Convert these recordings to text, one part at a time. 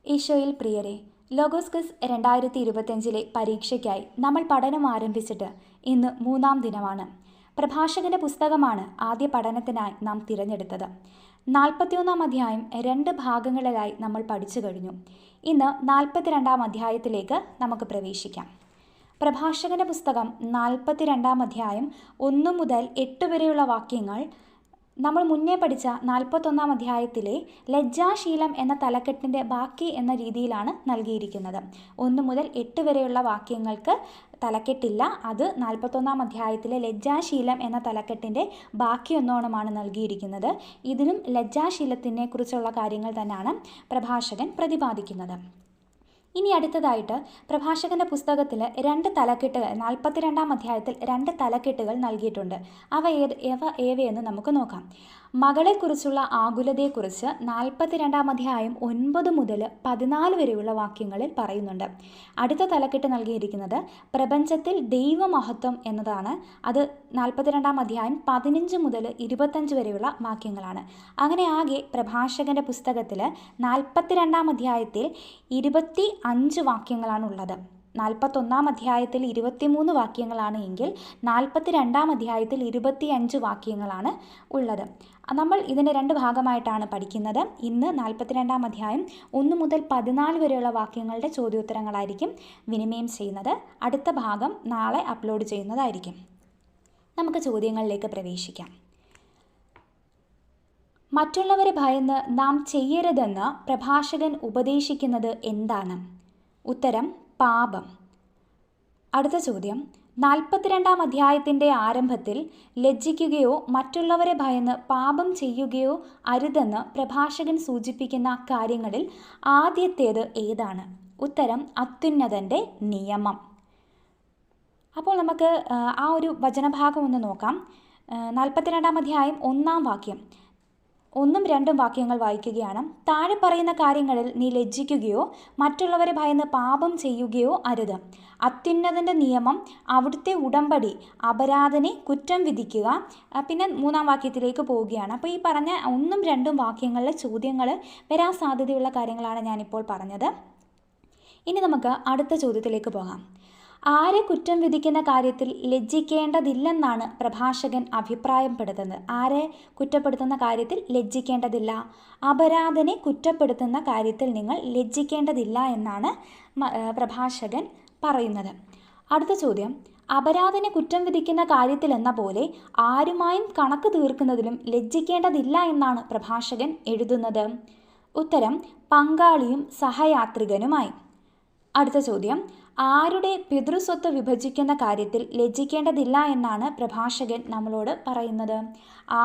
ഈശോയിൽ പ്രിയരെ, logos quiz 2025 പരീക്ഷയ്ക്കായി നമ്മൾ പഠനം ആരംഭിച്ചിട്ട് ഇന്ന് 3-ാം ദിനമാണ്. പ്രഭാഷകന്റെ പുസ്തകമാണ് ആദ്യ പഠനത്തിനായി നാം തിരഞ്ഞെടുത്തത്. 41-ാം അധ്യായം 2 ഭാഗങ്ങളിലായി നമ്മൾ പഠിച്ചു കഴിഞ്ഞു. ഇന്ന് 42-ാം അധ്യായത്തിലേക്ക് നമുക്ക് പ്രവേശിക്കാം. പ്രഭാഷകന്റെ പുസ്തകം 42-ാം അധ്യായം 1 മുതൽ 8 വരെയുള്ള വാക്യങ്ങൾ നമ്മൾ മുന്നേ പഠിച്ച 41-ാം അധ്യായത്തിലെ ലജ്ജാശീലം എന്ന തലക്കെട്ടിൻ്റെ ബാക്കി എന്ന രീതിയിലാണ് നൽകിയിരിക്കുന്നത്. 1 മുതൽ 8 വരെയുള്ള വാക്യങ്ങൾക്ക് തലക്കെട്ടില്ല. അത് 41-ാം അധ്യായത്തിലെ ലജ്ജാശീലം എന്ന തലക്കെട്ടിൻ്റെ ബാക്കി ഒന്നോണമാണ് നൽകിയിരിക്കുന്നത്. ഇതിലും ലജ്ജാശീലത്തിനെ കുറിച്ചുള്ള കാര്യങ്ങൾ തന്നെയാണ് പ്രഭാഷകൻ പ്രതിപാദിക്കുന്നത്. ഇനി അടുത്തതായിട്ട് പ്രഭാഷകന്റെ പുസ്തകത്തിൽ 2 തലക്കെട്ടുകൾ 42-ാം അധ്യായത്തിൽ 2 തലക്കെട്ടുകൾ നൽകിയിട്ടുണ്ട്. അവ ഏവയെന്ന് നമുക്ക് നോക്കാം. മകളെക്കുറിച്ചുള്ള ആകുലതയെക്കുറിച്ച് 42-ാം അധ്യായം 9 മുതൽ 14 വരെയുള്ള വാക്യങ്ങളിൽ പറയുന്നുണ്ട്. അടുത്ത തലക്കെട്ട് നൽകിയിരിക്കുന്നത് പ്രപഞ്ചത്തിൽ ദൈവമഹത്വം എന്നതാണ്. അത് 42-ാം അധ്യായം 15 മുതൽ 25 വരെയുള്ള വാക്യങ്ങളാണ്. അങ്ങനെ ആകെ പ്രഭാഷകന്റെ പുസ്തകത്തിൽ 42-ാം അധ്യായത്തിൽ 25 വാക്യങ്ങളാണ് ഉള്ളത്. 41-ാം അധ്യായത്തിൽ 23 വാക്യങ്ങളാണ് എങ്കിൽ 42-ാം അധ്യായത്തിൽ 25 വാക്യങ്ങളാണ് ഉള്ളത്. നമ്മൾ ഇതിൻ്റെ 2 ഭാഗമായിട്ടാണ് പഠിക്കുന്നത്. ഇന്ന് 42-ാം അധ്യായം 1 മുതൽ 14 വരെയുള്ള വാക്യങ്ങളുടെ ചോദ്യോത്തരങ്ങളായിരിക്കും വിനിമയം ചെയ്യുന്നത്. അടുത്ത ഭാഗം നാളെ അപ്ലോഡ് ചെയ്യുന്നതായിരിക്കും. നമുക്ക് ചോദ്യങ്ങളിലേക്ക് പ്രവേശിക്കാം. മറ്റുള്ളവരെ ഭയന്ന് നാം ചെയ്യരുതെന്ന് പ്രഭാഷകൻ ഉപദേശിക്കുന്നത് എന്താണ്? ഉത്തരം പാപം. അടുത്ത ചോദ്യം, 42-ാം അധ്യായത്തിൻ്റെ ആരംഭത്തിൽ ലജ്ജിക്കുകയോ മറ്റുള്ളവരെ ഭയന്ന് പാപം ചെയ്യുകയോ അരുതെന്ന് പ്രഭാഷകൻ സൂചിപ്പിക്കുന്ന കാര്യങ്ങളിൽ ആദ്യത്തേത് ഏതാണ്? ഉത്തരം അത്യുന്നതൻ്റെ നിയമം. അപ്പോൾ നമുക്ക് ആ ഒരു വചനഭാഗം ഒന്ന് നോക്കാം. 42-ാം അധ്യായം 1-ാം വാക്യം, 1ഉം 2ഉം വാക്യങ്ങൾ വായിക്കുകയാണ്. താഴെ പറയുന്ന കാര്യങ്ങളിൽ നീ ലജ്ജിക്കുകയോ മറ്റുള്ളവരെ ഭയന്ന് പാപം ചെയ്യുകയോ അരുത്. അത്യുന്നതൻ്റെ നിയമം, അവിടുത്തെ ഉടമ്പടി, അപരാധനെ കുറ്റം വിധിക്കുക. പിന്നെ 3-ാം വാക്യത്തിലേക്ക് പോവുകയാണ്. അപ്പോൾ ഈ പറഞ്ഞ 1ഉം 2ഉം വാക്യങ്ങളിലെ ചോദ്യങ്ങൾ വരാൻ സാധ്യതയുള്ള കാര്യങ്ങളാണ് ഞാനിപ്പോൾ പറഞ്ഞത്. ഇനി നമുക്ക് അടുത്ത ചോദ്യത്തിലേക്ക് പോകാം. ആരെ കുറ്റം വിധിക്കുന്ന കാര്യത്തിൽ ലജ്ജിക്കേണ്ടതില്ലെന്നാണ് പ്രഭാഷകൻ അഭിപ്രായപ്പെടുത്തുന്നത്? ആരെ കുറ്റപ്പെടുത്തുന്ന കാര്യത്തിൽ ലജ്ജിക്കേണ്ടതില്ല? അപരാധനെ കുറ്റപ്പെടുത്തുന്ന കാര്യത്തിൽ നിങ്ങൾ ലജ്ജിക്കേണ്ടതില്ല എന്നാണ് പ്രഭാഷകൻ പറയുന്നത്. അടുത്ത ചോദ്യം, അപരാധനെ കുറ്റം വിധിക്കുന്ന കാര്യത്തിൽ എന്ന പോലെ ആരുമായും കണക്ക് തീർക്കുന്നതിലും ലജ്ജിക്കേണ്ടതില്ല എന്നാണ് പ്രഭാഷകൻ എഴുതുന്നത്. ഉത്തരം പങ്കാളിയും സഹയാത്രികനുമായി. അടുത്ത ചോദ്യം, ആരുടെ പിതൃസ്വത്ത് വിഭജിക്കുന്ന കാര്യത്തിൽ ലജ്ജിക്കേണ്ടതില്ല എന്നാണ് പ്രഭാഷകൻ നമ്മളോട് പറയുന്നത്?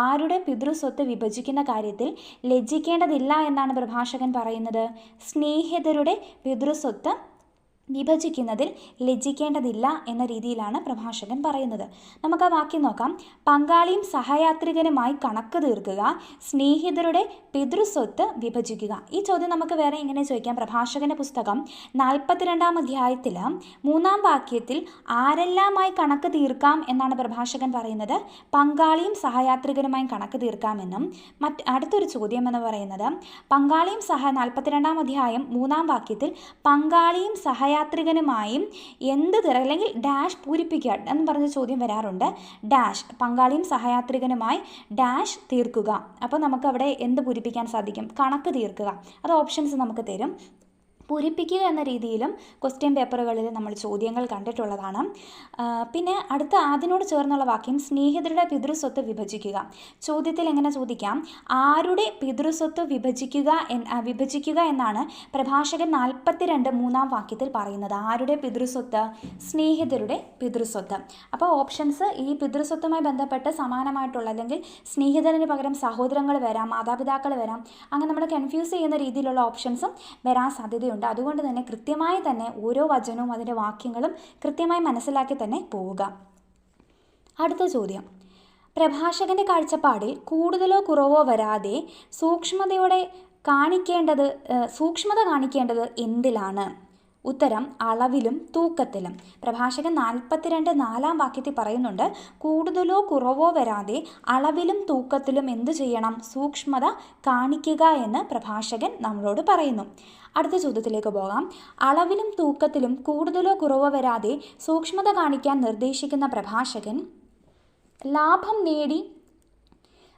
ആരുടെ പിതൃസ്വത്ത് വിഭജിക്കുന്ന കാര്യത്തിൽ ലജ്ജിക്കേണ്ടതില്ല എന്നാണ് പ്രഭാഷകൻ പറയുന്നത്? സ്നേഹിതരുടെ പിതൃസ്വത്ത് വിഭജിക്കുന്നതിൽ ലജ്ജിക്കേണ്ടതില്ല എന്ന രീതിയിലാണ് പ്രഭാഷകൻ പറയുന്നത്. നമുക്ക് ആ വാക്യം നോക്കാം. പങ്കാളിയും സഹയാത്രികനുമായി കണക്ക് തീർക്കുക, സ്നേഹിതരുടെ പിതൃസ്വത്ത് വിഭജിക്കുക. ഈ ചോദ്യം നമുക്ക് വേറെ എങ്ങനെ ചോദിക്കാം? പ്രഭാഷകന്റെ പുസ്തകം 42-ാം അധ്യായത്തിൽ 3-ാം വാക്യത്തിൽ ആരെല്ലാമായി കണക്ക് തീർക്കാം എന്നാണ് പ്രഭാഷകൻ പറയുന്നത്? പങ്കാളിയും സഹയാത്രികനുമായി കണക്ക് തീർക്കാമെന്നും അടുത്തൊരു ചോദ്യം എന്ന് പറയുന്നത് പങ്കാളിയും 42-ാം അധ്യായം 3-ാം വാക്യത്തിൽ പങ്കാളിയും സഹയാത്രികനുമായും അല്ലെങ്കിൽ ഡാഷ് പൂരിപ്പിക്കുക എന്ന് പറഞ്ഞ ചോദ്യം വരാറുണ്ട്. ഡാഷ് പങ്കാളിയും സഹയാത്രികനുമായി ഡാഷ് തീർക്കുക. അപ്പോൾ നമുക്ക് അവിടെ എന്ത് പൂരിപ്പിക്കാൻ സാധിക്കും? കണക്ക് തീർക്കുക. അത് ഓപ്ഷൻസ് നമുക്ക് തരും. പൂരിപ്പിക്കുക എന്ന രീതിയിലും ക്വസ്റ്റ്യൻ പേപ്പറുകളിൽ നമ്മൾ ചോദ്യങ്ങൾ കണ്ടിട്ടുള്ളതാണ്. പിന്നെ അതിനോട് ചേർന്നുള്ള വാക്യം സ്നേഹിതരുടെ പിതൃസ്വത്ത് വിഭജിക്കുക. ചോദ്യത്തിൽ എങ്ങനെ ചോദിക്കാം? ആരുടെ പിതൃസ്വത്ത് വിഭജിക്കുക എന്നാണ് പ്രഭാഷകൻ 42 3-ാം വാക്യത്തിൽ പറയുന്നത്. ആരുടെ പിതൃസ്വത്ത്? സ്നേഹിതരുടെ പിതൃസ്വത്ത്. അപ്പോൾ ഓപ്ഷൻസ് ഈ പിതൃസ്വത്തുമായി ബന്ധപ്പെട്ട് സമാനമായിട്ടുള്ള അല്ലെങ്കിൽ സ്നേഹിതന് പകരം സഹോദരങ്ങൾ വരാം, മാതാപിതാക്കൾ വരാം, അങ്ങനെ നമ്മൾ കൺഫ്യൂസ് ചെയ്യുന്ന രീതിയിലുള്ള ഓപ്ഷൻസും വരാൻ സാധ്യതയുണ്ട്. അതുകൊണ്ട് തന്നെ കൃത്യമായി തന്നെ ഓരോ വചനവും അതിൻ്റെ വാക്യങ്ങളും കൃത്യമായി മനസ്സിലാക്കി തന്നെ പോവുക. അടുത്ത ചോദ്യം, പ്രഭാഷകന്റെ കാഴ്ചപ്പാടിൽ കൂടുതലോ കുറവോ വരാതെ സൂക്ഷ്മത കാണിക്കേണ്ടത് എന്തിലാണ്? ഉത്തരം അളവിലും തൂക്കത്തിലും. പ്രഭാഷകൻ 42 വാക്യത്തിൽ പറയുന്നുണ്ട്, കൂടുതലോ കുറവോ വരാതെ അളവിലും തൂക്കത്തിലും എന്തു ചെയ്യണം? സൂക്ഷ്മത കാണിക്കുക എന്ന് പ്രഭാഷകൻ നമ്മളോട് പറയുന്നു. അടുത്ത ചോദ്യത്തിലേക്ക് പോകാം. അളവിലും തൂക്കത്തിലും കൂടുതലോ കുറവോ വരാതെ സൂക്ഷ്മത കാണിക്കാൻ നിർദ്ദേശിക്കുന്ന പ്രഭാഷകൻ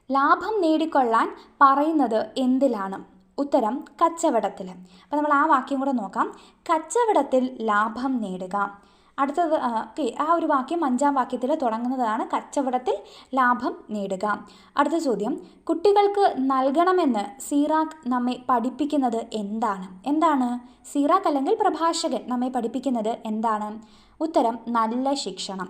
ലാഭം നേടിക്കൊള്ളാൻ പറയുന്നത് എന്തിലാണ്? ഉത്തരം കച്ചവടത്തിൽ. അപ്പോൾ നമ്മൾ ആ വാക്യം കൂടെ നോക്കാം. കച്ചവടത്തിൽ ലാഭം നേടുക. അടുത്തത് ആ ഒരു വാക്യം 5-ാം വാക്യത്തിൽ തുടങ്ങുന്നതാണ്, കച്ചവടത്തിൽ ലാഭം നേടുക. അടുത്ത ചോദ്യം, കുട്ടികൾക്ക് നൽകണമെന്ന് സിറാഖ് നമ്മെ പഠിപ്പിക്കുന്നത് എന്താണ്? സിറാഖ് അല്ലെങ്കിൽ പ്രഭാഷകൻ നമ്മെ പഠിപ്പിക്കുന്നത് എന്താണ്? ഉത്തരം നല്ല ശിക്ഷണം.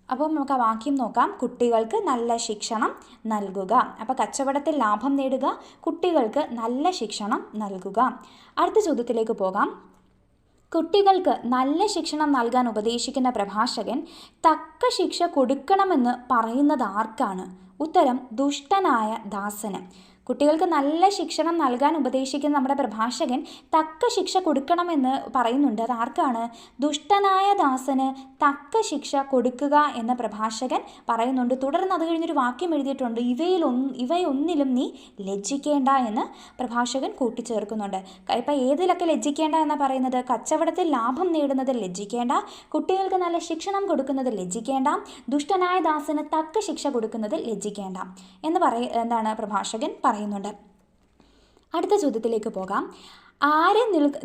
അപ്പോൾ നമുക്ക് ആ വാക്യം നോക്കാം. കുട്ടികൾക്ക് നല്ല ശിക്ഷണം നൽകുക. അപ്പോൾ കച്ചവടത്തിൽ ലാഭം നേടുക, കുട്ടികൾക്ക് നല്ല ശിക്ഷണം നൽകുക. അടുത്ത ചോദ്യത്തിലേക്ക് പോകാം. കുട്ടികൾക്ക് നല്ല ശിക്ഷണം നൽകാൻ ഉപദേശിക്കുന്ന പ്രഭാഷകൻ തക്ക ശിക്ഷ കൊടുക്കണമെന്ന് പറയുന്നത് ആർക്കാണ്? ഉത്തരം ദുഷ്ടനായ ദാസന്. കുട്ടികൾക്ക് നല്ല ശിക്ഷണം നൽകാൻ ഉപദേശിക്കുന്ന നമ്മുടെ പ്രഭാഷകൻ തക്ക ശിക്ഷ കൊടുക്കണമെന്ന് പറയുന്നുണ്ട്. അത് ആർക്കാണ്? ദുഷ്ടനായ ദാസന് തക്ക ശിക്ഷ കൊടുക്കുക എന്ന് പ്രഭാഷകൻ പറയുന്നുണ്ട്. തുടർന്ന് അത് കഴിഞ്ഞൊരു വാക്യം എഴുതിയിട്ടുണ്ട്, ഇവയൊന്നിലും നീ ലജ്ജിക്കേണ്ട എന്ന് പ്രഭാഷകൻ കൂട്ടിച്ചേർക്കുന്നുണ്ട്. ഇപ്പം ഏതിലൊക്കെ ലജ്ജിക്കേണ്ട എന്നാണ് പറയുന്നത്? കച്ചവടത്തിൽ ലാഭം നേടുന്നതിൽ ലജ്ജിക്കേണ്ട, കുട്ടികൾക്ക് നല്ല ശിക്ഷണം കൊടുക്കുന്നതിൽ ലജ്ജിക്കേണ്ട, ദുഷ്ടനായ ദാസന് തക്ക ശിക്ഷ കൊടുക്കുന്നതിൽ ലജ്ജിക്കേണ്ട എന്ന് എന്താണ് പ്രഭാഷകൻ പറയുന്നുണ്ട്. അടുത്ത ചോദ്യത്തിലേക്ക് പോകാം. ആരെ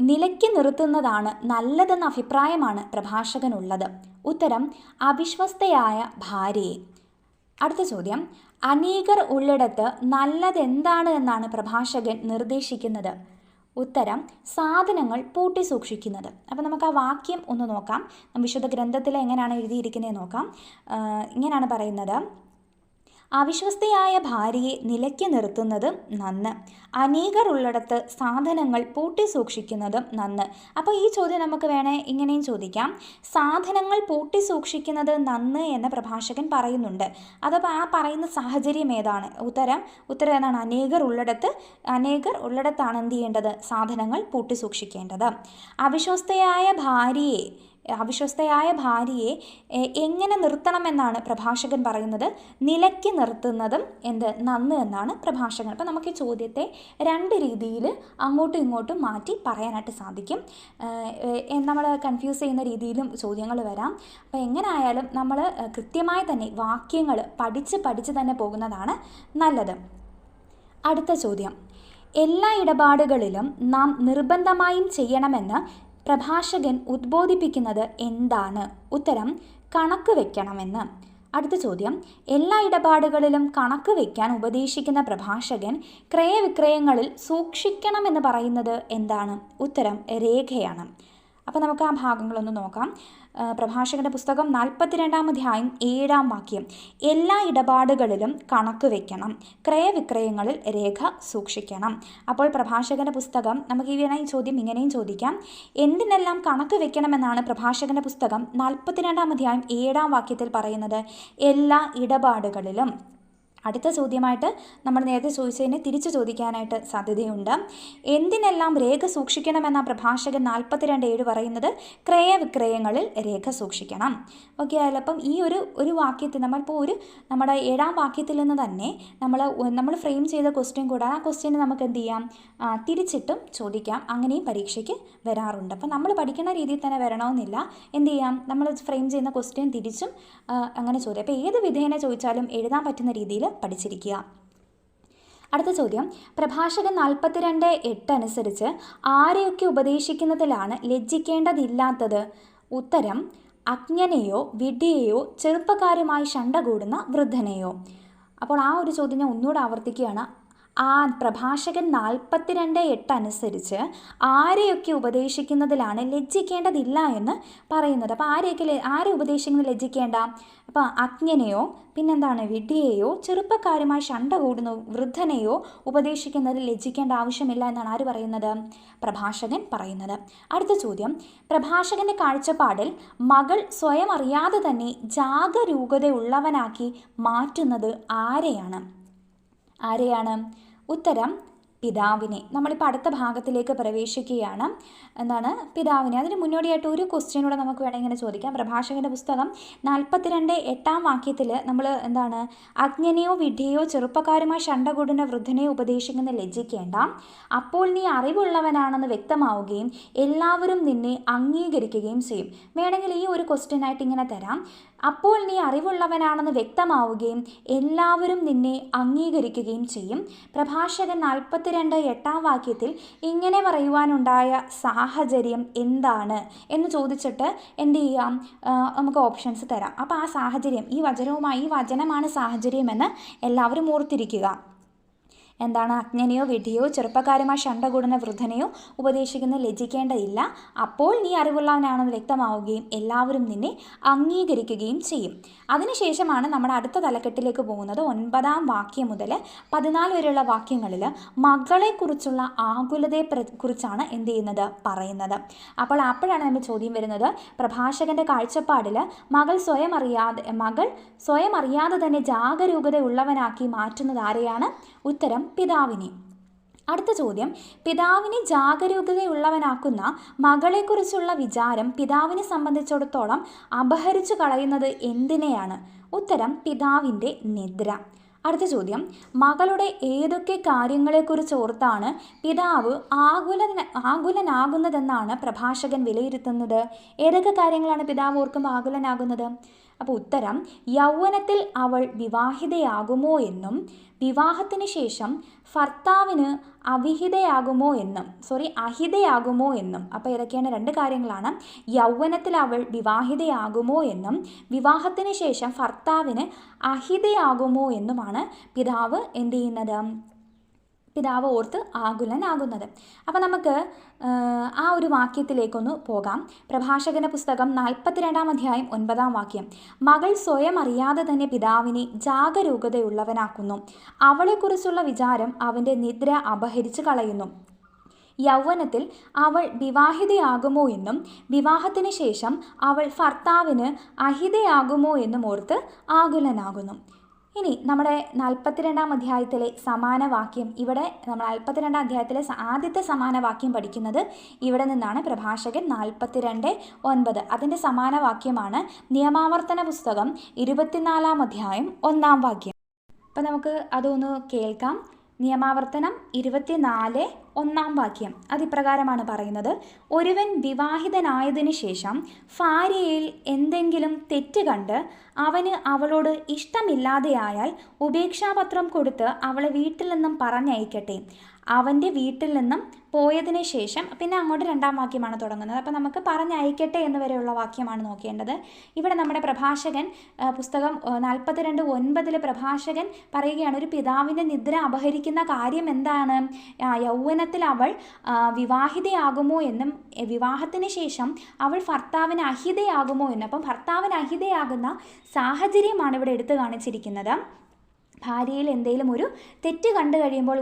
നിലയ്ക്ക് നിർത്തുന്നതാണ് നല്ലതെന്ന അഭിപ്രായമാണ് പ്രഭാഷകനുള്ളത്? ഉത്തരം അവിശ്വസ്തയായ ഭാര്യയെ. അടുത്ത ചോദ്യം, അനേകർ ഉള്ളിടത്ത് നല്ലതെന്താണ് എന്നാണ് പ്രഭാഷകൻ നിർദ്ദേശിക്കുന്നത്? ഉത്തരം സാധനങ്ങൾ പൂട്ടി സൂക്ഷിക്കുന്നത്. അപ്പോൾ നമുക്ക് ആ വാക്യം ഒന്ന് നോക്കാം. വിശുദ്ധ ഗ്രന്ഥത്തിൽ എങ്ങനെയാണ് എഴുതിയിരിക്കുന്നത് നോക്കാം. ഇങ്ങനെയാണ് പറയുന്നത്, അവിശ്വസ്തയായ ഭാര്യയെ നിലയ്ക്ക് നിർത്തുന്നത് നന്ന്, അനേകർ ഉള്ളിടത്ത് സാധനങ്ങൾ പൂട്ടി സൂക്ഷിക്കുന്നതും നന്ന്. അപ്പോൾ ഈ ചോദ്യം നമുക്ക് ഇങ്ങനെയും ചോദിക്കാം, സാധനങ്ങൾ പൂട്ടി സൂക്ഷിക്കുന്നത് നന്ന് എന്ന് പ്രഭാഷകൻ പറയുന്നുണ്ട്. അതപ്പോൾ ആ പറയുന്ന സാഹചര്യം ഏതാണ്? ഉത്തരം ഏതാണ്? അനേകർ ഉള്ളിടത്താണ് എന്ത് ചെയ്യേണ്ടത്? സാധനങ്ങൾ പൂട്ടി സൂക്ഷിക്കേണ്ടത്. അവിശ്വസ്തയായ ഭാര്യയെ എങ്ങനെ നിർത്തണമെന്നാണ് പ്രഭാഷകൻ പറയുന്നത്? നിലയ്ക്ക് നിർത്തുന്നതും നന്ന് എന്നാണ് പ്രഭാഷകൻ. അപ്പോൾ നമുക്ക് ഈ ചോദ്യത്തെ രണ്ട് രീതിയിൽ അങ്ങോട്ടും ഇങ്ങോട്ടും മാറ്റി പറയാനായിട്ട് സാധിക്കും. നമ്മൾ കൺഫ്യൂസ് ചെയ്യുന്ന രീതിയിലും ചോദ്യങ്ങൾ വരാം. അപ്പോൾ എങ്ങനെ ആയാലും നമ്മൾ കൃത്യമായി തന്നെ വാക്യങ്ങൾ പഠിച്ച് തന്നെ പോകുന്നതാണ് നല്ലത്. അടുത്ത ചോദ്യം, എല്ലാ ഇടപാടുകളിലും നാം നിർബന്ധമായും ചെയ്യണമെന്ന് പ്രഭാഷകൻ ഉദ്ബോധിപ്പിക്കുന്നത് എന്താണ്? ഉത്തരം കണക്ക് വയ്ക്കണമെന്ന്. അടുത്ത ചോദ്യം, എല്ലാ ഇടപാടുകളിലും കണക്ക് വയ്ക്കാൻ ഉപദേശിക്കുന്ന പ്രഭാഷകൻ ക്രയവിക്രയങ്ങളിൽ സൂക്ഷിക്കണമെന്ന് പറയുന്നത് എന്താണ്? ഉത്തരം രേഖയാണ്. അപ്പോൾ നമുക്ക് ആ ഭാഗങ്ങളൊന്ന് നോക്കാം. പ്രഭാഷകന്റെ പുസ്തകം 42-ാം അധ്യായം 7-ാം വാക്യം, എല്ലാ ഇടപാടുകളിലും കണക്ക് വയ്ക്കണം, ക്രയവിക്രയങ്ങളിൽ രേഖ സൂക്ഷിക്കണം. അപ്പോൾ പ്രഭാഷകന്റെ പുസ്തകം നമുക്ക് ഈ ചോദ്യം ഇങ്ങനെയും ചോദിക്കാം, എന്തിനെല്ലാം കണക്ക് വയ്ക്കണമെന്നാണ് പ്രഭാഷകന്റെ പുസ്തകം 42-ാം അധ്യായം 7-ാം വാക്യത്തിൽ പറയുന്നത്? എല്ലാ ഇടപാടുകളിലും. അടുത്ത ചോദ്യമായിട്ട് നമ്മൾ നേരത്തെ ചോദിച്ചതിനെ തിരിച്ചു ചോദിക്കാനായിട്ട് സാധ്യതയുണ്ട്. എന്തിനെല്ലാം രേഖ സൂക്ഷിക്കണമെന്ന പ്രഭാഷകൻ 42:7 പറയുന്നത്? ക്രയവിക്രയങ്ങളിൽ രേഖ സൂക്ഷിക്കണം. ഓക്കെ ആയാലും അപ്പം ഈ ഒരു വാക്യത്തിൽ നമ്മളിപ്പോൾ നമ്മുടെ 7-ാം വാക്യത്തിൽ നിന്ന് തന്നെ നമ്മൾ ഫ്രെയിം ചെയ്ത ക്വസ്റ്റ്യൻ കൂടാതെ ആ ക്വസ്റ്റ്യന് നമുക്ക് എന്ത് ചെയ്യാം? തിരിച്ചിട്ടും ചോദിക്കാം. അങ്ങനെയും പരീക്ഷയ്ക്ക് വരാറുണ്ട്. അപ്പം നമ്മൾ പഠിക്കുന്ന രീതിയിൽ തന്നെ വരണമെന്നില്ല. എന്ത് ചെയ്യാം? നമ്മൾ ഫ്രെയിം ചെയ്യുന്ന ക്വസ്റ്റ്യൻ തിരിച്ചും അങ്ങനെ ചോദ്യം. അപ്പോൾ ഏത് വിധേന ചോദിച്ചാലും എഴുതാൻ പറ്റുന്ന രീതിയിൽ പഠിച്ചിരിക്കുക. അടുത്ത ചോദ്യം, പ്രഭാഷകൻ 42:8 അനുസരിച്ച് ആരെയൊക്കെ ഉപദേശിക്കുന്നതിലാണ് ലജ്ജിക്കേണ്ടതില്ലാത്തത്? ഉത്തരം അജ്ഞനെയോ വിഡ്ഢിയെയോ ചെറുപ്പക്കാരുമായി ശണ്ട കൂടുന്ന വൃദ്ധനെയോ. അപ്പോൾ ആ ഒരു ചോദ്യം ഞാൻ ഒന്നുകൂടെ ആവർത്തിക്കുകയാണ്. പ്രഭാഷകൻ 42:8 അനുസരിച്ച് ആരെയൊക്കെ ഉപദേശിക്കുന്നതിലാണ് ലജ്ജിക്കേണ്ടതില്ല എന്ന് പറയുന്നത്? അപ്പോൾ ആരെ ഉപദേശിക്കുന്നത് ലജ്ജിക്കേണ്ട? അപ്പോൾ അജ്ഞനെയോ പിന്നെന്താണ് വിഡ്ഢിയെയോ ചെറുപ്പക്കാരുമായി ശണ്ട കൂടുന്ന വൃദ്ധനെയോ ഉപദേശിക്കുന്നതിൽ ലജ്ജിക്കേണ്ട ആവശ്യമില്ല എന്നാണ് ആര് പറയുന്നത്? പ്രഭാഷകൻ പറയുന്നത്. അടുത്ത ചോദ്യം, പ്രഭാഷകന്റെ കാഴ്ചപ്പാടിൽ മകൾ സ്വയം അറിയാതെ തന്നെ ജാഗരൂകതയുള്ളവനാക്കി മാറ്റുന്നത് ആരെയാണ്? ഉത്തരം പിതാവിനെ. നമ്മളിപ്പോൾ അടുത്ത ഭാഗത്തിലേക്ക് പ്രവേശിക്കുകയാണ്. എന്താണ്? പിതാവിനെ. അതിന് മുന്നോടിയായിട്ട് ഒരു ക്വസ്റ്റ്യനൂടെ നമുക്ക് വേണമെങ്കിൽ ഇങ്ങനെ ചോദിക്കാം. പ്രഭാഷകൻ്റെ പുസ്തകം 42:8 വാക്യത്തിൽ നമ്മൾ എന്താണ്? അജ്ഞനെയോ വിഡ്ഢിയോ ചെറുപ്പക്കാരുമായി ശണ്ട കൂടുന്ന വൃദ്ധനെയോ ഉപദേശിക്കുന്ന ലജ്ജിക്കേണ്ട, അപ്പോൾ നീ അറിവുള്ളവനാണെന്ന് വ്യക്തമാവുകയും എല്ലാവരും നിന്നെ അംഗീകരിക്കുകയും ചെയ്യും. വേണമെങ്കിൽ ഈ ഒരു ക്വസ്റ്റ്യനായിട്ട് ഇങ്ങനെ തരാം. അപ്പോൾ നീ അറിവുള്ളവനാണെന്ന് വ്യക്തമാവുകയും എല്ലാവരും നിന്നെ അംഗീകരിക്കുകയും ചെയ്യും. പ്രഭാഷകൻ 42:8 വാക്യത്തിൽ ഇങ്ങനെ പറയുവാനുണ്ടായ സാഹചര്യം എന്താണ് എന്ന് ചോദിച്ചിട്ട് എന്ത് ചെയ്യാം? നമുക്ക് ഓപ്ഷൻസ് തരാം. അപ്പോൾ ആ സാഹചര്യം, ഈ വചനമാണ് സാഹചര്യമെന്ന് എല്ലാവരും ഓർത്തിരിക്കുക. എന്താണ്? അജ്ഞനെയോ വിഡ്ഢിയോ ചെറുപ്പക്കാരുമായി ശണ്ട കൂടുന്ന വൃദ്ധനെയോ ഉപദേശിക്കുന്ന ലജ്ജിക്കേണ്ടതില്ല, അപ്പോൾ നീ അറിവുള്ളവനാണെന്ന് വ്യക്തമാവുകയും എല്ലാവരും നിന്നെ അംഗീകരിക്കുകയും ചെയ്യും. അതിനുശേഷമാണ് നമ്മുടെ അടുത്ത തലക്കെട്ടിലേക്ക് പോകുന്നത്. 9 വാക്യം മുതൽ 14 വരെയുള്ള വാക്യങ്ങളിൽ മകളെക്കുറിച്ചുള്ള ആകുലതയെ കുറിച്ചാണ് എന്ത് ചെയ്യുന്നത്? പറയുന്നത്. അപ്പോഴാണ് നമ്മൾ ചോദ്യം വരുന്നത്, പ്രഭാഷകൻ്റെ കാഴ്ചപ്പാടിൽ മകൾ സ്വയം അറിയാതെ തന്നെ ജാഗരൂകതയുള്ളവനാക്കി മാറ്റുന്നത് ആരെയാണ്? ഉത്തരം പിതാവിനെ. അടുത്ത ചോദ്യം, പിതാവിനെ ജാഗരൂകതയുള്ളവനാക്കുന്ന മകളെക്കുറിച്ചുള്ള വിചാരം പിതാവിനെ സംബന്ധിച്ചിടത്തോളം അപഹരിച്ചു കളയുന്നത് എന്തിനെയാണ്? ഉത്തരം പിതാവിൻ്റെ നിദ്ര. അടുത്ത ചോദ്യം, മകളുടെ ഏതൊക്കെ കാര്യങ്ങളെക്കുറിച്ച് ഓർത്താണ് പിതാവ് ആകുലനാകുന്നതെന്നാണ് പ്രഭാഷകൻ വിലയിരുത്തുന്നത്? ഏതൊക്കെ കാര്യങ്ങളാണ് പിതാവ് ഓർക്കുമ്പോൾ ആകുലനാകുന്നത്? അപ്പോൾ ഉത്തരം, യൗവനത്തിൽ അവൾ വിവാഹിതയാകുമോ എന്നും വിവാഹത്തിന് ശേഷം ഭർത്താവിന് അഹിതയാകുമോ എന്നും. അപ്പോൾ ഏതൊക്കെയാണ്? 2 കാര്യങ്ങളാണ്. യൗവനത്തിൽ അവൾ വിവാഹിതയാകുമോ എന്നും വിവാഹത്തിന് ശേഷം ഭർത്താവിന് അഹിതയാകുമോ എന്നുമാണ് പിതാവ് എന്ത് ചെയ്യുന്നത്? പിതാവ് ഓർത്ത് ആകുലനാകുന്നത്. അപ്പോൾ നമുക്ക് ആ ഒരു വാക്യത്തിലേക്കൊന്ന് പോകാം. പ്രഭാഷകൻ്റെ പുസ്തകം 42 9 വാക്യം. മകൾ സ്വയം അറിയാതെ തന്നെ പിതാവിനെ ജാഗരൂകതയുള്ളവനാക്കുന്നു. അവളെക്കുറിച്ചുള്ള വിചാരം അവൻ്റെ നിദ്ര അപഹരിച്ചു കളയുന്നു. യൗവനത്തിൽ അവൾ വിവാഹിതയാകുമോ എന്നും വിവാഹത്തിന് ശേഷം അവൾ ഭർത്താവിന് അഹിതയാകുമോ എന്നും ഓർത്ത് ആകുലനാകുന്നു. ഇനി നമ്മുടെ 42 അധ്യായത്തിലെ സമാന വാക്യം, ഇവിടെ നമ്മൾ 42 അധ്യായത്തിലെ ആദ്യത്തെ സമാന വാക്യം പഠിക്കുന്നത് ഇവിടെ നിന്നാണ്. പ്രഭാഷകൻ 42:9 അതിൻ്റെ സമാന വാക്യമാണ് നിയമാവർത്തന പുസ്തകം 24 1 വാക്യം. അപ്പം നമുക്ക് അതൊന്ന് കേൾക്കാം. നിയമാവർത്തനം 24 1 വാക്യം അതിപ്രകാരമാണ് പറയുന്നത്. ഒരുവൻ വിവാഹിതനായതിനു ശേഷം ഭാര്യയിൽ എന്തെങ്കിലും തെറ്റ് കണ്ട് അവന് അവളോട് ഇഷ്ടമില്ലാതെയായാൽ ഉപേക്ഷാപത്രം കൊടുത്ത് അവളെ വീട്ടിൽ നിന്നും പറഞ്ഞയക്കട്ടെ. അവൻ്റെ വീട്ടിൽ നിന്നും പോയതിന് ശേഷം പിന്നെ അങ്ങോട്ട് 2 വാക്യമാണ് തുടങ്ങുന്നത്. അപ്പോൾ നമുക്ക് പറഞ്ഞയക്കട്ടെ എന്ന് വരെയുള്ള വാക്യമാണ് നോക്കേണ്ടത്. ഇവിടെ നമ്മുടെ പ്രഭാഷകൻ പുസ്തകം 42:9 പ്രഭാഷകൻ പറയുകയാണ്, ഒരു പിതാവിൻ്റെ നിദ്ര അപഹരിക്കുന്ന കാര്യം എന്താണ്? യൗവനത്തിൽ അവൾ വിവാഹിതയാകുമോ എന്നും വിവാഹത്തിന് ശേഷം അവൾ ഭർത്താവിന് അഹിതയാകുമോ എന്നും. അപ്പം ഭർത്താവിന് അഹിതയാകുന്ന സാഹചര്യമാണ് ഇവിടെ എടുത്തു കാണിച്ചിരിക്കുന്നത്. ഭാര്യയിൽ എന്തെങ്കിലും ഒരു തെറ്റ് കണ്ടു കഴിയുമ്പോൾ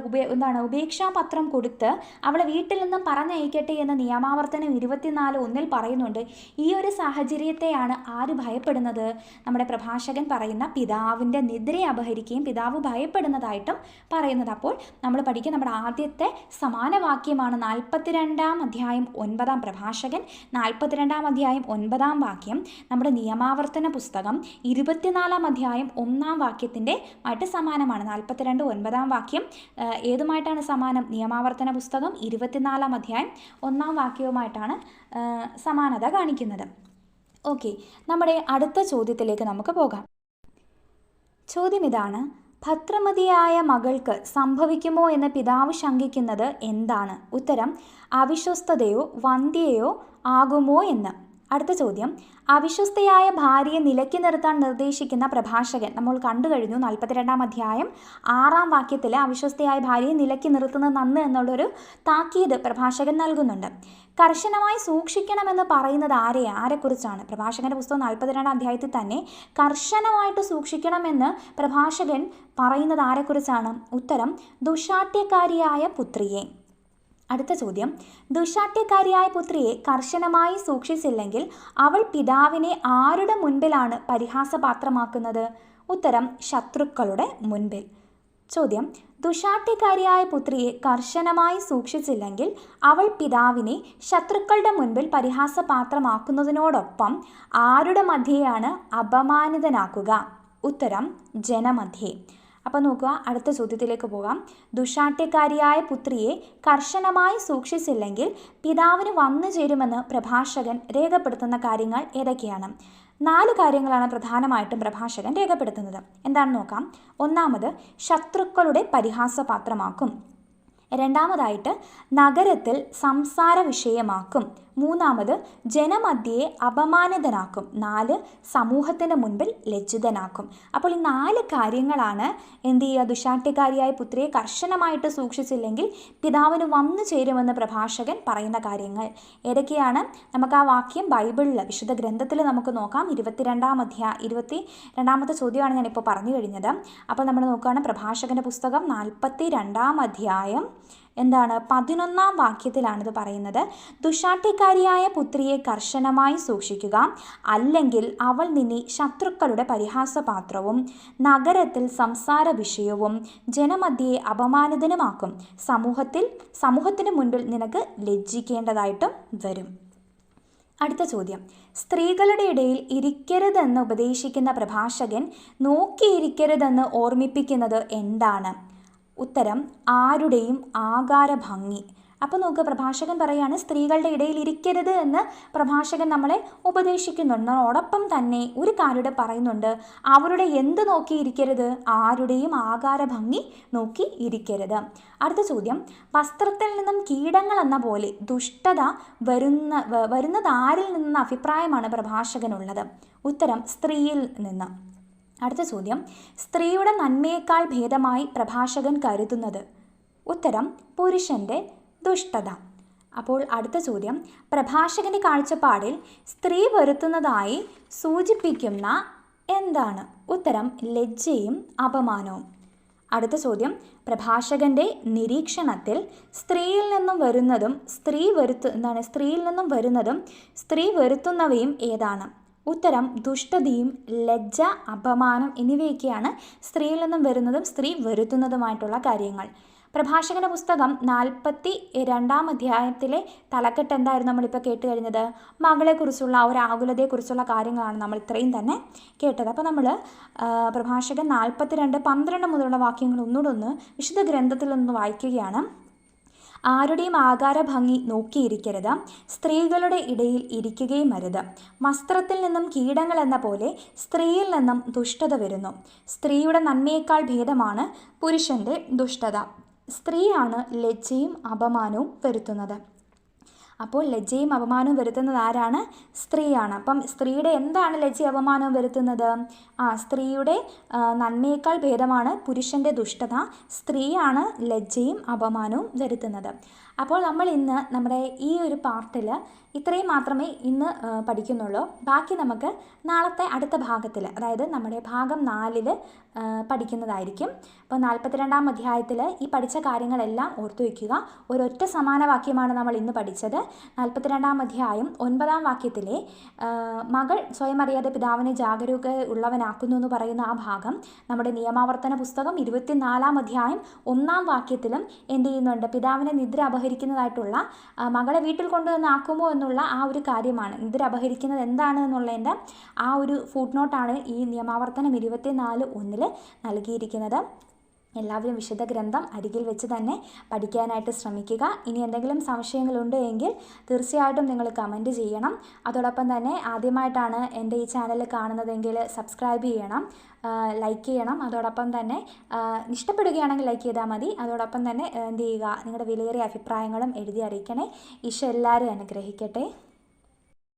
ഉപേക്ഷാപത്രം കൊടുത്ത് അവളെ വീട്ടിൽ നിന്നും പറഞ്ഞയക്കട്ടെ എന്ന് നിയമാവർത്തനം 24:1 പറയുന്നുണ്ട്. ഈ ഒരു സാഹചര്യത്തെയാണ് ആര് ഭയപ്പെടുന്നത്? നമ്മുടെ പ്രഭാഷകൻ പറയുന്ന പിതാവിൻ്റെ നിദ്രയെ അപഹരിക്കുകയും പിതാവ് ഭയപ്പെടുന്നതായിട്ടും പറയുന്നത്. അപ്പോൾ നമ്മൾ പഠിക്കുക നമ്മുടെ ആദ്യത്തെ സമാന വാക്യമാണ് 42 അധ്യായം 9 പ്രഭാഷകൻ 42 അധ്യായം 9 വാക്യം നമ്മുടെ നിയമാവർത്തന പുസ്തകം 24 അധ്യായം 1 വാക്യത്തിൻ്റെ ആയിട്ട് സമാനമാണ്. 42 9 വാക്യം ഏതുമായിട്ടാണ് സമാനം? നിയമാവർത്തന പുസ്തകം 24 അധ്യായം 1 വാക്യവുമായിട്ടാണ് സമാനത കാണിക്കുന്നത്. ഓക്കെ, നമ്മുടെ അടുത്ത ചോദ്യത്തിലേക്ക് നമുക്ക് പോകാം. ചോദ്യം ഇതാണ്, ഭദ്രമതിയായ മകൾക്ക് സംഭവിക്കുമോ എന്ന് പിതാവ് ശങ്കിക്കുന്നത് എന്താണ്? ഉത്തരം, അവിശ്വസ്തതയോ വന്ധ്യയോ ആകുമോ എന്ന്. അടുത്ത ചോദ്യം, അവിശ്വസ്തയായ ഭാര്യയെ നിലയ്ക്ക് നിർത്താൻ നിർദ്ദേശിക്കുന്ന പ്രഭാഷകൻ നമ്മൾ കണ്ടു കഴിഞ്ഞു. 42 അധ്യായം 6 വാക്യത്തിൽ അവിശ്വസ്തയായ ഭാര്യയെ നിലയ്ക്ക് നിർത്തുന്നത് നന്ന് എന്നുള്ളൊരു താക്കീത് പ്രഭാഷകൻ നൽകുന്നുണ്ട്. കർശനമായി സൂക്ഷിക്കണമെന്ന് പറയുന്നത് ആരെക്കുറിച്ചാണ്? പ്രഭാഷകൻ്റെ പുസ്തകം 42 അധ്യായത്തിൽ തന്നെ കർശനമായിട്ട് സൂക്ഷിക്കണമെന്ന് പ്രഭാഷകൻ പറയുന്നത് ആരെക്കുറിച്ചാണ്? ഉത്തരം, ദുശ്ശാഠ്യക്കാരിയായ പുത്രിയെ. അടുത്ത ചോദ്യം, ദുശ്ശാഠ്യക്കാരിയായ പുത്രിയെ കർശനമായി സൂക്ഷിച്ചില്ലെങ്കിൽ അവൾ പിതാവിനെ ആരുടെ മുൻപിലാണ് പരിഹാസപാത്രമാക്കുന്നത്? ഉത്തരം, ശത്രുക്കളുടെ മുൻപിൽ. ചോദ്യം, ദുശാഠ്യക്കാരിയായ പുത്രിയെ കർശനമായി സൂക്ഷിച്ചില്ലെങ്കിൽ അവൾ പിതാവിനെ ശത്രുക്കളുടെ മുൻപിൽ പരിഹാസപാത്രമാക്കുന്നതിനോടൊപ്പം ആരുടെ മധ്യേയാണ് അപമാനിതനാക്കുക? ഉത്തരം ജനമധ്യേ. അപ്പോൾ നോക്കുക, അടുത്ത ചോദ്യത്തിലേക്ക് പോകാം. ദുശാഠ്യക്കാരിയായ പുത്രിയെ കർശനമായി സൂക്ഷിച്ചില്ലെങ്കിൽ പിതാവിന് വന്നു ചേരുമെന്ന് പ്രഭാഷകൻ രേഖപ്പെടുത്തുന്ന കാര്യങ്ങൾ ഏതൊക്കെയാണ്? 4 കാര്യങ്ങളാണ് പ്രധാനമായിട്ടും പ്രഭാഷകൻ രേഖപ്പെടുത്തുന്നത്. എന്താണെന്ന് നോക്കാം. ഒന്നാമത്, ശത്രുക്കളുടെ പരിഹാസപാത്രമാക്കും. രണ്ടാമതായിട്ട്, നഗരത്തിൽ സംസാര വിഷയമാക്കും. മൂന്നാമത്, ജനമധ്യയെ അപമാനിതനാക്കും. 4, സമൂഹത്തിൻ്റെ മുൻപിൽ ലജ്ജിതനാക്കും. അപ്പോൾ ഈ 4 കാര്യങ്ങളാണ് എന്ത് ചെയ്യുക? ദുശാഠ്യക്കാരിയായ പുത്രിയെ കർശനമായിട്ട് സൂക്ഷിച്ചില്ലെങ്കിൽ പിതാവിന് വന്നു ചേരുമെന്ന് പ്രഭാഷകൻ പറയുന്ന കാര്യങ്ങൾ ഏതൊക്കെയാണ്? നമുക്ക് ആ വാക്യം ബൈബിളിൽ, വിശുദ്ധ ഗ്രന്ഥത്തിൽ നമുക്ക് നോക്കാം. 22-ാമത്തെ ചോദ്യമാണ് ഞാനിപ്പോൾ പറഞ്ഞു കഴിഞ്ഞത്. അപ്പോൾ നമ്മൾ നോക്കുകയാണ്, പ്രഭാഷകൻ്റെ പുസ്തകം 42-ാം അധ്യായം എന്താണ് 11-ാം വാക്യത്തിലാണിത് പറയുന്നത്. ദുശാഠ്യക്കാരിയായ പുത്രിയെ കർശനമായി സൂക്ഷിക്കുക, അല്ലെങ്കിൽ അവൾ നിന്നെ ശത്രുക്കളുടെ പരിഹാസപാത്രവും നഗരത്തിൽ സംസാര വിഷയവും ജനമധ്യയെ അപമാനിതനുമാക്കും. സമൂഹത്തിന് മുൻപിൽ നിനക്ക് ലജ്ജിക്കേണ്ടതായിട്ടും വരും. അടുത്ത ചോദ്യം, സ്ത്രീകളുടെ ഇടയിൽ ഇരിക്കരുതെന്ന് ഉപദേശിക്കുന്ന പ്രഭാഷകൻ നോക്കിയിരിക്കരുതെന്ന് ഓർമ്മിപ്പിക്കുന്നത് എന്താണ്? ഉത്തരം ആരുടെയും ആകാരഭംഗി. അപ്പോൾ നോക്കുക, പ്രഭാഷകൻ പറയാണ് സ്ത്രീകളുടെ ഇടയിൽ ഇരിക്കരുത് എന്ന് പ്രഭാഷകൻ നമ്മളെ ഉപദേശിക്കുന്നുണ്ട്. അതോടൊപ്പം തന്നെ ഒരു കാര്യം പറയുന്നുണ്ട്, അവരുടെ എന്ത് നോക്കിയിരിക്കരുത്? ആരുടെയും ആകാരഭംഗി നോക്കി ഇരിക്കരുത്. അടുത്ത ചോദ്യം, വസ്ത്രത്തിൽ നിന്നും കീടങ്ങൾ എന്ന പോലെ ദുഷ്ടത വരുന്നത് ആരിൽ നിന്ന അഭിപ്രായമാണ് പ്രഭാഷകനുള്ളത്? ഉത്തരം സ്ത്രീയിൽ നിന്ന്. അടുത്ത ചോദ്യം, സ്ത്രീയുടെ നന്മയേക്കാൾ ഭേദമായി പ്രഭാഷകൻ കരുതുന്നത്? ഉത്തരം പുരുഷൻ്റെ ദുഷ്ടത. അപ്പോൾ അടുത്ത ചോദ്യം, പ്രഭാഷകൻ്റെ കാഴ്ചപ്പാടിൽ സ്ത്രീ വരുത്തുന്നതായി സൂചിപ്പിക്കുന്ന എന്താണ്? ഉത്തരം ലജ്ജയും അപമാനവും. അടുത്ത ചോദ്യം, പ്രഭാഷകൻ്റെ നിരീക്ഷണത്തിൽ സ്ത്രീയിൽ നിന്നും വരുന്നതും സ്ത്രീ വരുത്തുന്നവയും ഏതാണ്? ഉത്തരം ദുഷ്ടതയും ലജ്ജ, അപമാനം എന്നിവയൊക്കെയാണ് സ്ത്രീയിൽ നിന്നും വരുന്നതും സ്ത്രീ വരുത്തുന്നതുമായിട്ടുള്ള കാര്യങ്ങൾ. പ്രഭാഷകന്റെ പുസ്തകം 42-ാം അധ്യായത്തിലെ തലക്കെട്ട് എന്തായിരുന്നു നമ്മളിപ്പോൾ കേട്ട് കഴിഞ്ഞത്? മകളെക്കുറിച്ചുള്ള ഒരു ആകുലതയെക്കുറിച്ചുള്ള കാര്യങ്ങളാണ് നമ്മൾ ഇത്രയും തന്നെ കേട്ടത്. അപ്പോൾ നമ്മൾ പ്രഭാഷകൻ 42:12 മുതലുള്ള വാക്യങ്ങൾ ഒന്നുകൂടെ വിശുദ്ധ ഗ്രന്ഥത്തിൽ നിന്ന് വായിക്കുകയാണ്. ആരുടെയും ആകാരഭംഗി നോക്കിയിരിക്കരുത്, സ്ത്രീകളുടെ ഇടയിൽ ഇരിക്കുകയും അരുത്. വസ്ത്രത്തിൽ നിന്നും കീടങ്ങൾ എന്ന പോലെ സ്ത്രീയിൽ നിന്നും ദുഷ്ടത വരുന്നു. സ്ത്രീയുടെ നന്മയേക്കാൾ ഭേദമാണ് പുരുഷൻ്റെ ദുഷ്ടത. സ്ത്രീയാണ് ലജ്ജയും അപമാനവും വരുത്തുന്നത്. അപ്പോൾ ലജ്ജയും അപമാനവും വരുത്തുന്നത് ആരാണ്? സ്ത്രീയാണ്. അപ്പം സ്ത്രീയുടെ എന്താണ് ലജ്ജയും അപമാനവും വരുത്തുന്നത്? സ്ത്രീയുടെ നന്മയേക്കാൾ ഭേദമാണ് പുരുഷൻ്റെ ദുഷ്ടത. സ്ത്രീയാണ് ലജ്ജയും അപമാനവും വരുത്തുന്നത്. അപ്പോൾ നമ്മൾ ഇന്ന് നമ്മുടെ ഈ ഒരു പാർട്ടിൽ ഇത്രയും മാത്രമേ ഇന്ന് പഠിക്കുന്നുള്ളൂ. ബാക്കി നമുക്ക് നാളത്തെ അടുത്ത ഭാഗത്തിൽ, അതായത് നമ്മുടെ ഭാഗം 4 പഠിക്കുന്നതായിരിക്കും. അപ്പോൾ 42-ാം അധ്യായത്തിൽ ഈ പഠിച്ച കാര്യങ്ങളെല്ലാം ഓർത്തു വയ്ക്കുക. ഒരൊറ്റ സമാന വാക്യമാണ് നമ്മൾ ഇന്ന് പഠിച്ചത്. 42-ാം അധ്യായം 9-ാം വാക്യത്തിലെ മകൾ സ്വയം അറിയാതെ പിതാവിനെ ജാഗരൂക ഉള്ളവനാക്കുന്നു എന്ന് പറയുന്ന ആ ഭാഗം നമ്മുടെ നിയമാവർത്തന പുസ്തകം 24-ാം അധ്യായം 1-ാം വാക്യത്തിലും എന്ത് ചെയ്യുന്നുണ്ട്? പിതാവിനെ നിദ്ര അപഹരിക്കുന്നതായിട്ടുള്ള മകളെ വീട്ടിൽ കൊണ്ടുവന്ന് ആക്കുമോ എന്നുള്ള ആ ഒരു കാര്യമാണ്. നിദ്ര അപഹരിക്കുന്നത് എന്താണ് എന്നുള്ളതിൻ്റെ ആ ഒരു ഫുട് നോട്ടാണ് ഈ നിയമാവർത്തനം 24:1 നൽകിയിരിക്കുന്നത്. എല്ലാവരും വിശുദ്ധ ഗ്രന്ഥം അരികിൽ വെച്ച് തന്നെ പഠിക്കാനായിട്ട് ശ്രമിക്കുക. ഇനി എന്തെങ്കിലും സംശയങ്ങളുണ്ട് എങ്കിൽ തീർച്ചയായിട്ടും നിങ്ങൾ കമൻറ്റ് ചെയ്യണം. അതോടൊപ്പം തന്നെ ആദ്യമായിട്ടാണ് എൻ്റെ ഈ ചാനൽ കാണുന്നതെങ്കിൽ സബ്സ്ക്രൈബ് ചെയ്യണം, ലൈക്ക് ചെയ്യണം. അതോടൊപ്പം തന്നെ ഇഷ്ടപ്പെടുകയാണെങ്കിൽ ലൈക്ക് ചെയ്താൽ മതി. അതോടൊപ്പം തന്നെ എന്ത് ചെയ്യുക, നിങ്ങളുടെ വിലയേറിയ അഭിപ്രായങ്ങളും എഴുതി അറിയിക്കണേ. ഈശോ എല്ലാവരും അനുഗ്രഹിക്കട്ടെ.